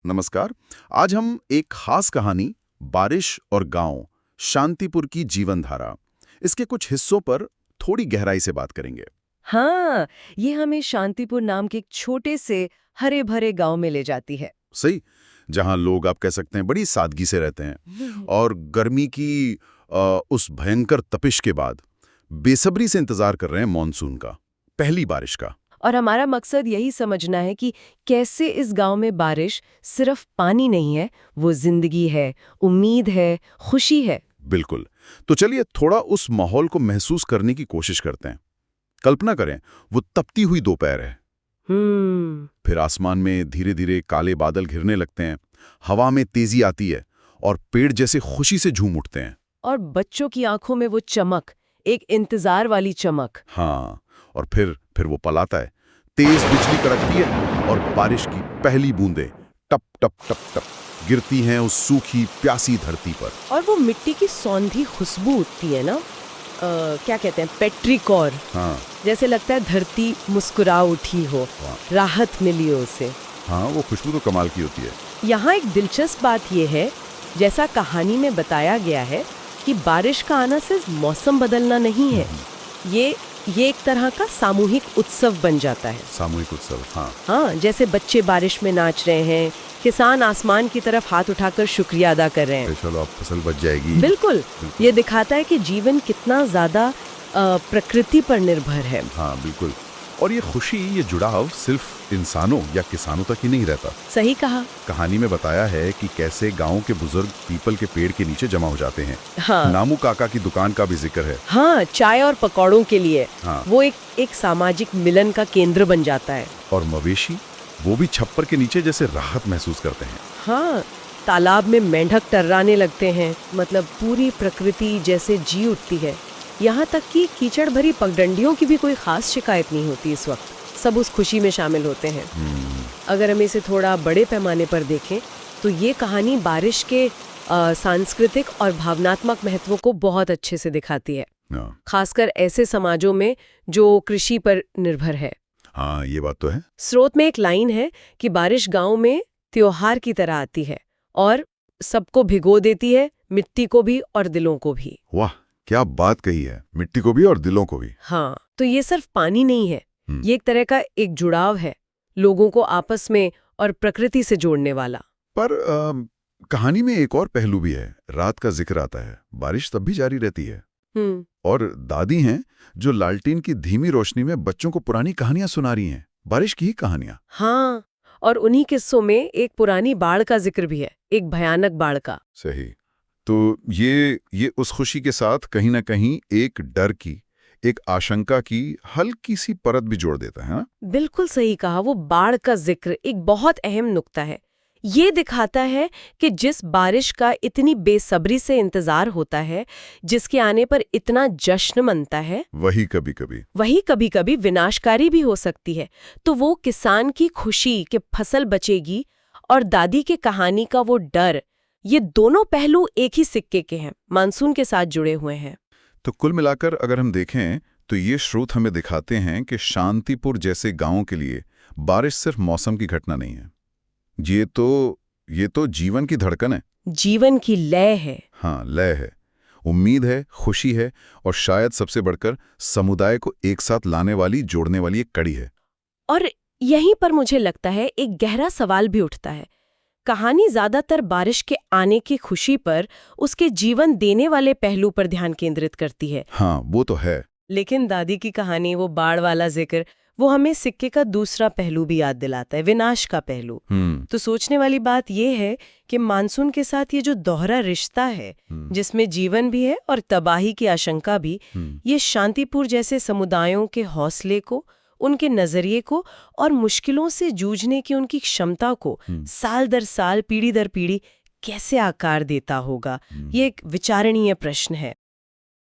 नमस्कार। आज हम एक खास कहानी बारिश और गांव शांतिपुर की जीवन धारा इसके कुछ हिस्सों पर थोड़ी गहराई से बात करेंगे। हाँ, ये हमें शांतिपुर नाम के एक छोटे से हरे भरे गांव में ले जाती है। सही, जहां लोग आप कह सकते हैं बड़ी सादगी से रहते हैं और गर्मी की उस भयंकर तपिश के बाद बेसब्री से इंतजार कर रहे हैं मॉनसून का, पहली बारिश का। और हमारा मकसद यही समझना है कि कैसे इस गांव में बारिश सिर्फ पानी नहीं है, वो जिंदगी है, उम्मीद है, खुशी है। बिल्कुल। तो चलिए थोड़ा उस माहौल को महसूस करने की कोशिश करते हैं। कल्पना करें, वो तपती हुई दोपहर है। फिर आसमान में धीरे धीरे काले बादल घिरने लगते हैं, हवा में तेजी आती है और पेड़ जैसे खुशी से झूम उठते हैं। और बच्चों की आंखों में वो चमक, एक इंतजार वाली चमक। हाँ, और फिर वो पल आता है, तेज बिजली कड़कती है और बारिश की पहली बूंदें टप टप टप टप गिरती हैं उस सूखी प्यासी धरती पर। और वो मिट्टी की सौंधी खुशबू उठती है ना, क्या कहते हैं, पेट्रिकॉर। हाँ, जैसे लगता है धरती मुस्कुरा उठी हो, राहत मिली हो उसे। हाँ, वो खुशबू तो कमाल की होती है। यहाँ एक दिलचस्प बात यह है, जैसा कहानी में बताया गया है कि बारिश का आना सिर्फ मौसम बदलना नहीं है, ये एक तरह का सामूहिक उत्सव बन जाता है। सामूहिक उत्सव, हाँ। हाँ, जैसे बच्चे बारिश में नाच रहे हैं, किसान आसमान की तरफ हाथ उठाकर शुक्रिया अदा कर रहे हैं। चलो अब फसल बच जाएगी। बिल्कुल, ये दिखाता है कि जीवन कितना ज्यादा प्रकृति पर निर्भर है। हाँ बिल्कुल। और ये खुशी, ये जुड़ाव सिर्फ इंसानों या किसानों तक ही नहीं रहता। सही कहा। कहानी में बताया है कि कैसे गांव के बुजुर्ग पीपल के पेड़ के नीचे जमा हो जाते हैं। हाँ। नामू काका की दुकान का भी जिक्र है। हाँ, चाय और पकौड़ों के लिए। हाँ। वो एक सामाजिक मिलन का केंद्र बन जाता है। और मवेशी, वो भी छप्पर के नीचे जैसे राहत महसूस करते हैं। हाँ, तालाब में मेंढक टर्राने लगते हैं, मतलब पूरी प्रकृति जैसे जी उठती है। यहाँ तक कि कीचड़ भरी पगडंडियों की भी कोई खास शिकायत नहीं होती इस वक्त, सब उस खुशी में शामिल होते हैं। अगर हम इसे थोड़ा बड़े पैमाने पर देखें तो ये कहानी बारिश के सांस्कृतिक और भावनात्मक महत्व को बहुत अच्छे से दिखाती है, खासकर ऐसे समाजों में जो कृषि पर निर्भर है। हाँ, ये बात तो है। स्रोत में एक लाइन है कि बारिश गांव में त्योहार की तरह आती है और सबको भिगो देती है, मिट्टी को भी और दिलों को भी। वाह, क्या बात कही है, मिट्टी को भी और दिलों को भी। हाँ, तो ये सिर्फ पानी नहीं है, ये एक तरह का एक जुड़ाव है, लोगों को आपस में और प्रकृति से जोड़ने वाला। पर कहानी में एक और पहलू भी है। रात का जिक्र आता है, बारिश तब भी जारी रहती है। और दादी हैं जो लालटेन की धीमी रोशनी में बच्चों को पुरानी कहानियां सुना रही हैं, बारिश की ही कहानियां। हाँ, और उन्हीं किस्सों में एक पुरानी बाढ़ का जिक्र भी है, एक भयानक बाढ़ का। सही। तो ये उस खुशी के साथ कहीं ना कहीं एक डर की, एक आशंका की हल्की सी परत भी जोड़ देता है। बिल्कुल सही कहा। वो बाढ़ का जिक्र एक बहुत अहम नुक्ता है। ये दिखाता है कि जिस बारिश का इतनी बेसब्री से इंतजार होता है, जिसके आने पर इतना जश्न मनता है, वही कभी कभी विनाशकारी भी हो सकती है। तो वो किसान की खुशी कि फसल बचेगी और दादी के कहानी का वो डर, ये दोनों पहलू एक ही सिक्के के हैं, मानसून के साथ जुड़े हुए हैं। तो कुल मिलाकर अगर हम देखें तो ये स्रोत हमें दिखाते हैं कि शांतिपुर जैसे गांवों के लिए बारिश सिर्फ मौसम की घटना नहीं है, ये तो जीवन की धड़कन है, जीवन की लय है। हाँ, लय है, उम्मीद है, खुशी है और शायद सबसे बढ़कर समुदाय को एक साथ लाने वाली, जोड़ने वाली एक कड़ी है। और यहीं पर मुझे लगता है एक गहरा सवाल भी उठता है। कहानी ज्यादातर बारिश के आने की खुशी पर, उसके जीवन देने वाले पहलू पर ध्यान केंद्रित करती है। हाँ, वो तो है। लेकिन दादी की कहानी, वो बाढ़ वाला जिक्र, वो हमें सिक्के का दूसरा पहलू भी याद दिलाता है, विनाश का पहलू। तो सोचने वाली बात यह है कि मानसून के साथ ये जो दोहरा रिश्ता है, जिसमें जीवन भी है और तबाही की आशंका भी, ये शांतिपुर जैसे समुदायों के हौसले को, उनके नजरिए को और मुश्किलों से जूझने की उनकी क्षमता को साल दर साल, पीढ़ी दर पीढ़ी कैसे आकार देता होगा, ये एक विचारणीय प्रश्न है।